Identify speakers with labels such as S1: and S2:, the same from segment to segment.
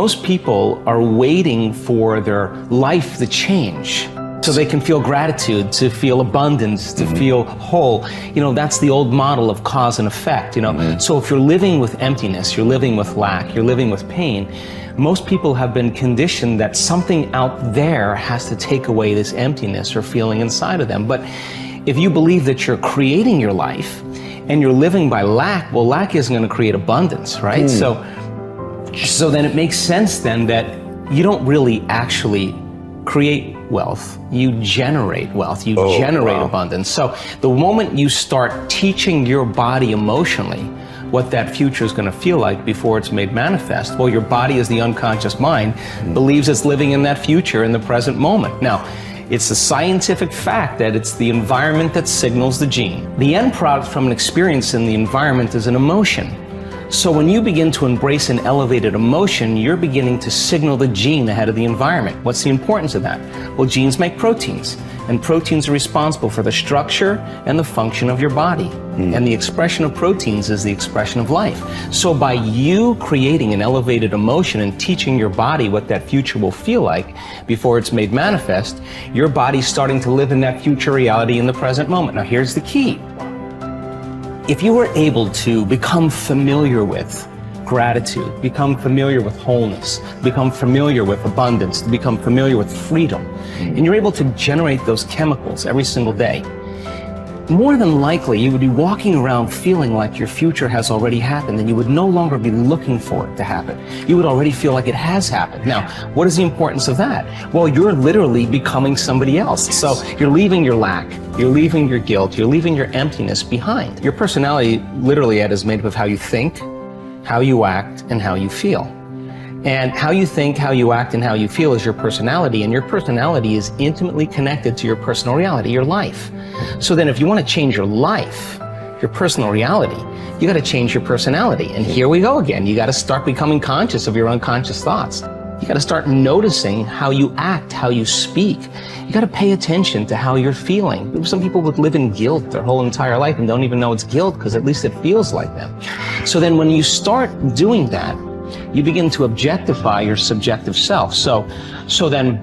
S1: most people are waiting for their life to change so they can feel gratitude, to feel abundance, to feel whole. You know, that's the old model of cause and effect, you know. So if you're living with emptiness, you're living with lack, you're living with pain, most people have been conditioned that something out there has to take away this emptiness or feeling inside of them. But if you believe that you're creating your life and you're living by lack, well, lack isn't going to create abundance, right? So then it makes sense then that you don't really actually create wealth, you generate wealth, you generate abundance. So the moment you start teaching your body emotionally what that future is going to feel like before it's made manifest, well, your body, as the unconscious mind, believes it's living in that future in the present moment. Now, it's a scientific fact that it's the environment that signals the gene. The end product from an experience in the environment is an emotion. So when you begin to embrace an elevated emotion, you're beginning to signal the gene ahead of the environment. What's the importance of that? Well, genes make proteins, and proteins are responsible for the structure and the function of your body. And the expression of proteins is the expression of life. So by you creating an elevated emotion and teaching your body what that future will feel like before it's made manifest, your body's starting to live in that future reality in the present moment. Now here's the key. If you were able to become familiar with gratitude, become familiar with wholeness, become familiar with abundance, become familiar with freedom, and you're able to generate those chemicals every single day, more than likely you would be walking around feeling like your future has already happened, and you would no longer be looking for it to happen. You would already feel like it has happened. Now, what is the importance of that? Well, you're literally becoming somebody else. So you're leaving your lack, you're leaving your guilt, you're leaving your emptiness behind. Your personality, literally, Ed, is made up of how you think, how you act, and how you feel. And how you think, how you act, and how you feel is your personality, and your personality is intimately connected to your personal reality, your life. So then if you want to change your life, your personal reality, you got to change your personality. And here we go again. You got to start becoming conscious of your unconscious thoughts. You got to start noticing how you act, how you speak. You got to pay attention to how you're feeling. Some people would live in guilt their whole entire life and don't even know it's guilt because at least it feels like them. So then when you start doing that, you begin to objectify your subjective self. So then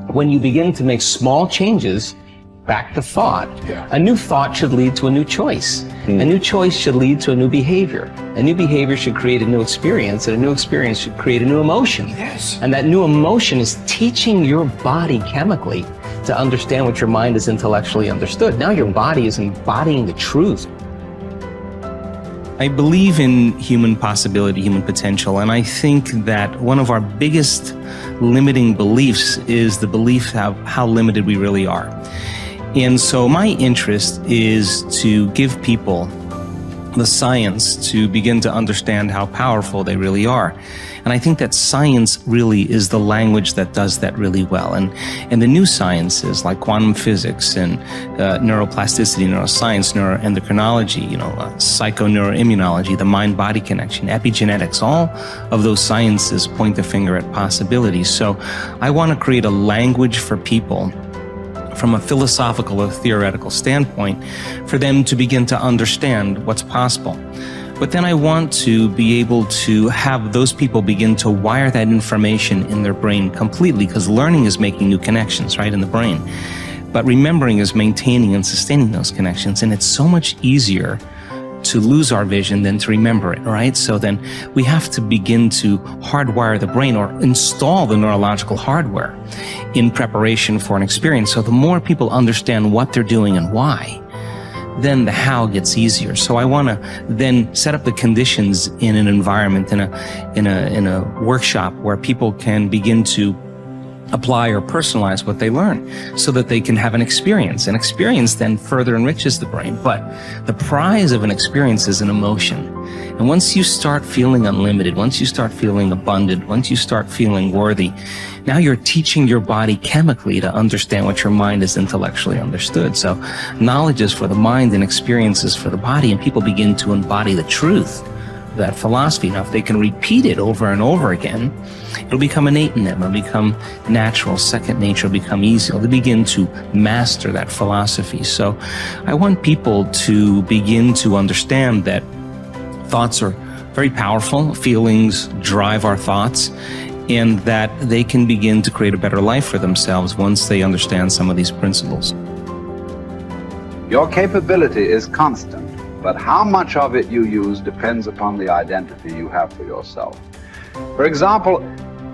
S1: when you begin to make small changes, back to thought, a new thought should lead to a new choice. A new choice should lead to a new behavior. A new behavior should create a new experience, and a new experience should create a new emotion. And that new emotion is teaching your body chemically to understand what your mind has intellectually understood. Now your body is embodying the truth. I believe in human possibility, human potential, and I think that one of our biggest limiting beliefs is the belief of how limited we really are. And so my interest is to give people the science to begin to understand how powerful they really are. And I think that science really is the language that does that really well. And the new sciences like quantum physics and neuroplasticity, neuroscience, neuroendocrinology, psychoneuroimmunology, the mind-body connection, epigenetics, all of those sciences point the finger at possibilities. So I want to create a language for people from a philosophical or theoretical standpoint for them to begin to understand what's possible. But then I want to be able to have those people begin to wire that information in their brain completely, because learning is making new connections, right, in the brain. But remembering is maintaining and sustaining those connections. And it's so much easier to lose our vision than to remember it, right? So then we have to begin to hardwire the brain or install the neurological hardware in preparation for an experience. So the more people understand what they're doing and why, then the how gets easier. So I want to then set up the conditions in an environment, in a workshop where people can begin to apply or personalize what they learn so that they can have an experience. An experience then further enriches the brain. But the prize of an experience is an emotion. And once you start feeling unlimited, once you start feeling abundant, once you start feeling worthy, now you're teaching your body chemically to understand what your mind has intellectually understood. So knowledge is for the mind and experiences for the body, and people begin to embody the truth of that philosophy. Now, if they can repeat it over and over again, it'll become innate in them. It'll become natural. Second nature will become easy. They'll begin to master that philosophy. So I want people to begin to understand that thoughts are very powerful. Feelings drive our thoughts, and that they can begin to create a better life for themselves once they understand some of these principles.
S2: Your capability is constant, but how much of it you use depends upon the identity you have for yourself. For example,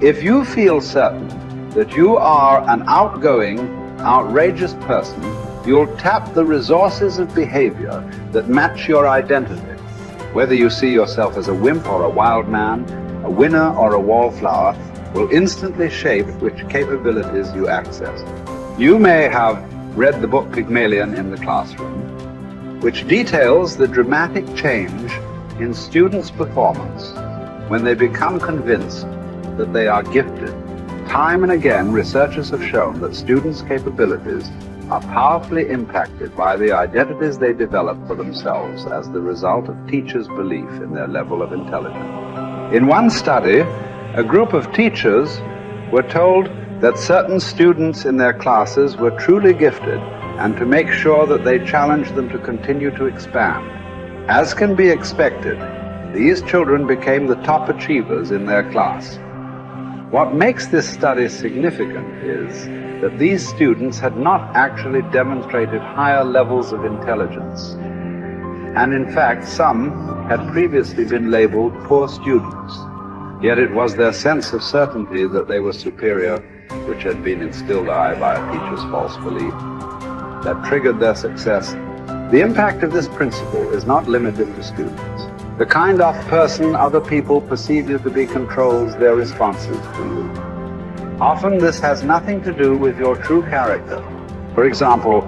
S2: if you feel certain that you are an outgoing, outrageous person, you'll tap the resources of behavior that match your identity. Whether you see yourself as a wimp or a wild man, a winner or a wallflower, will instantly shape which capabilities you access. You may have read the book Pygmalion in the classroom, which details the dramatic change in students' performance when they become convinced that they are gifted. Time and again, researchers have shown that students' capabilities are powerfully impacted by the identities they develop for themselves as the result of teachers' belief in their level of intelligence. In one study, a group of teachers were told that certain students in their classes were truly gifted and to make sure that they challenged them to continue to expand. As can be expected, these children became the top achievers in their class. What makes this study significant is that these students had not actually demonstrated higher levels of intelligence. And in fact, some had previously been labeled poor students. Yet it was their sense of certainty that they were superior, which had been instilled by a teacher's false belief, that triggered their success. The impact of this principle is not limited to students. The kind of person other people perceive you to be controls their responses to you. Often this has nothing to do with your true character. For example,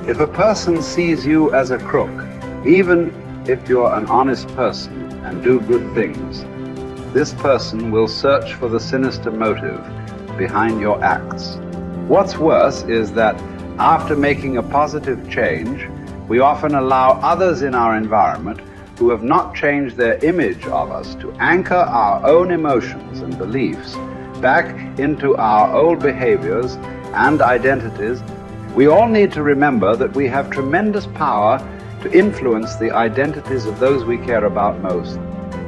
S2: if a person sees you as a crook, even if you're an honest person and do good things, this person will search for the sinister motive behind your acts. What's worse is that after making a positive change, we often allow others in our environment who have not changed their image of us to anchor our own emotions and beliefs back into our old behaviors and identities. We all need to remember that we have tremendous power to influence the identities of those we care about most.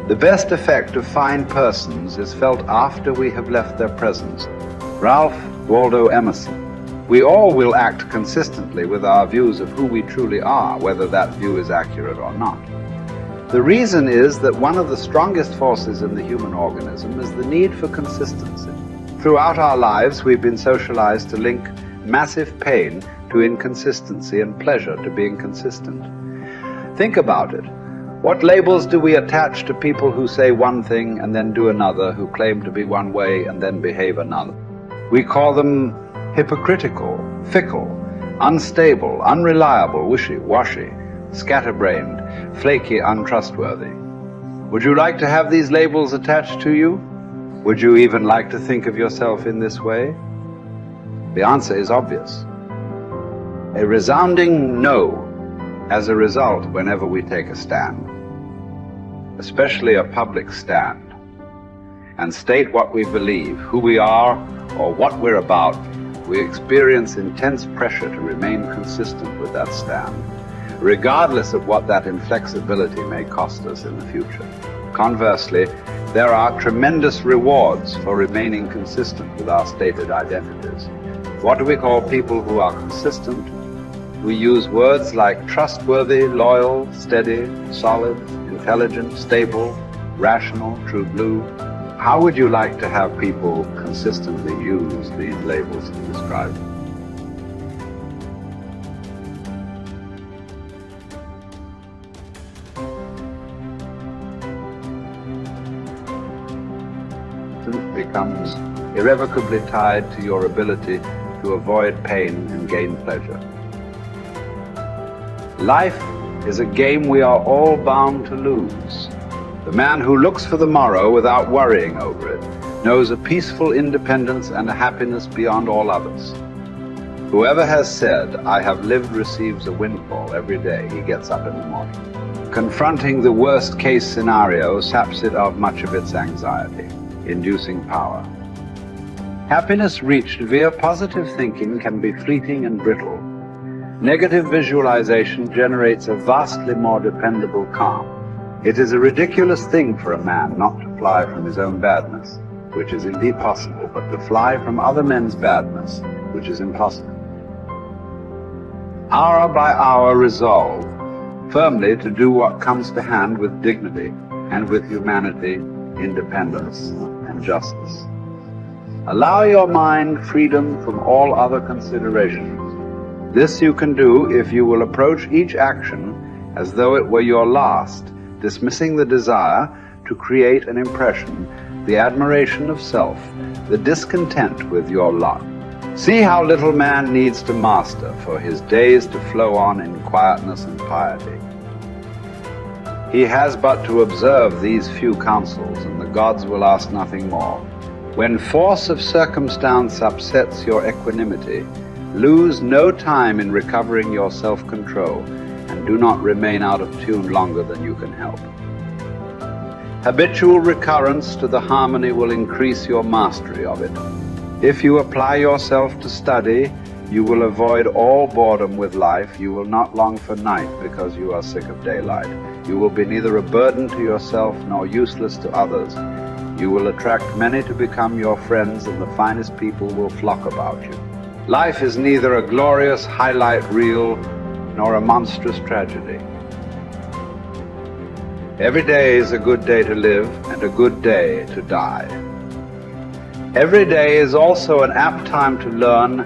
S2: The best effect of fine persons is felt after we have left their presence. Ralph Waldo Emerson. We all will act consistently with our views of who we truly are, whether that view is accurate or not. The reason is that one of the strongest forces in the human organism is the need for consistency. Throughout our lives, we've been socialized to link massive pain to inconsistency and pleasure to being consistent. Think about it. What labels do we attach to people who say one thing and then do another, who claim to be one way and then behave another? We call them hypocritical, fickle, unstable, unreliable, wishy-washy, scatterbrained, flaky, untrustworthy. Would you like to have these labels attached to you? Would you even like to think of yourself in this way? The answer is obvious. A resounding no as a result whenever we take a stand, especially a public stand, and state what we believe, who we are, or what we're about. We experience intense pressure to remain consistent with that stand, regardless of what that inflexibility may cost us in the future. Conversely, there are tremendous rewards for remaining consistent with our stated identities. What do we call people who are consistent? We use words like trustworthy, loyal, steady, solid, intelligent, stable, rational, true blue. How would you like to have people consistently use these labels to describe them? Becomes irrevocably tied to your ability to avoid pain and gain pleasure. Life is a game we are all bound to lose. The man who looks for the morrow without worrying over it knows a peaceful independence and a happiness beyond all others. Whoever has said, "I have lived," receives a windfall every day he gets up in the morning. Confronting the worst case scenario saps it of much of its anxiety, inducing power. Happiness reached via positive thinking can be fleeting and brittle. Negative visualization generates a vastly more dependable calm. It is a ridiculous thing for a man not to fly from his own badness, which is indeed possible, but to fly from other men's badness, which is impossible. Hour by hour resolve firmly to do what comes to hand with dignity and with humanity, independence, and justice. Allow your mind freedom from all other considerations. This you can do if you will approach each action as though it were your last, dismissing the desire to create an impression, the admiration of self, the discontent with your lot. See how little man needs to master for his days to flow on in quietness and piety. He has but to observe these few counsels, and the gods will ask nothing more. When force of circumstance upsets your equanimity, lose no time in recovering your self-control, and do not remain out of tune longer than you can help. Habitual recurrence to the harmony will increase your mastery of it. If you apply yourself to study, you will avoid all boredom with life. You will not long for night because you are sick of daylight. You will be neither a burden to yourself nor useless to others. You will attract many to become your friends, and the finest people will flock about you. Life is neither a glorious highlight reel nor a monstrous tragedy. Every day is a good day to live and a good day to die. Every day is also an apt time to learn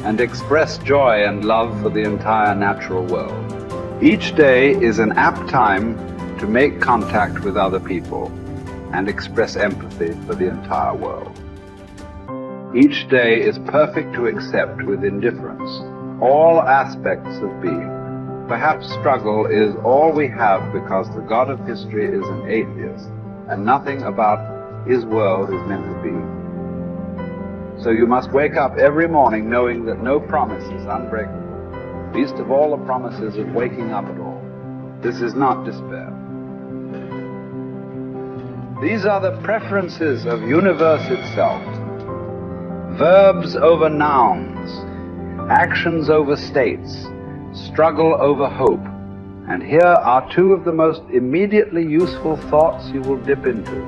S2: and express joy and love for the entire natural world. Each day is an apt time to make contact with other people and express empathy for the entire world. Each day is perfect to accept with indifference all aspects of being. Perhaps struggle is all we have because the God of history is an atheist and nothing about his world is meant to be. So you must wake up every morning knowing that no promise is unbreakable, least of all the promises of waking up at all. This is not despair. These are the preferences of universe itself. Verbs over nouns, actions over states, struggle over hope. And here are two of the most immediately useful thoughts you will dip into.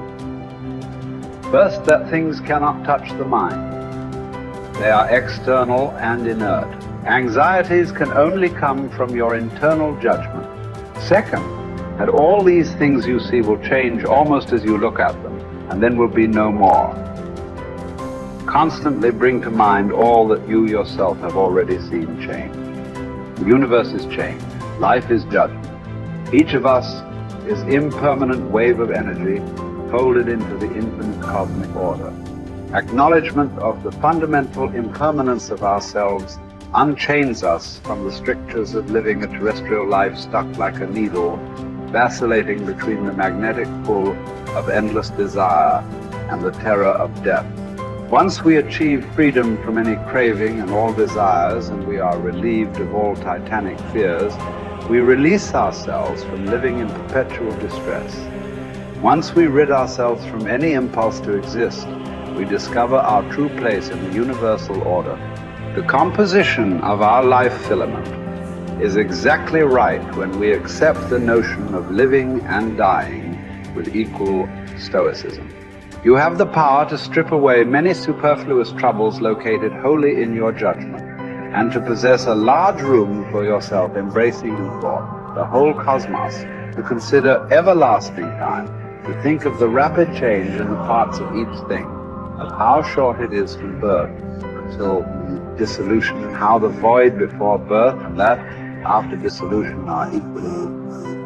S2: First, that things cannot touch the mind. They are external and inert. Anxieties can only come from your internal judgment. Second, that all these things you see will change almost as you look at them, and then will be no more. Constantly bring to mind all that you yourself have already seen change. The universe is change. Life is judgment. Each of us is impermanent wave of energy folded into the infinite cosmic order. Acknowledgement of the fundamental impermanence of ourselves unchains us from the strictures of living a terrestrial life stuck like a needle, vacillating between the magnetic pull of endless desire and the terror of death. Once we achieve freedom from any craving and all desires, and we are relieved of all titanic fears, we release ourselves from living in perpetual distress. Once we rid ourselves from any impulse to exist, we discover our true place in the universal order. The composition of our life filament is exactly right when we accept the notion of living and dying with equal stoicism. You have the power to strip away many superfluous troubles located wholly in your judgment, and to possess a large room for yourself embracing in thought the whole cosmos, to consider everlasting time, to think of the rapid change in the parts of each thing, of how short it is from birth until dissolution, and how the void before birth and that after dissolution are equally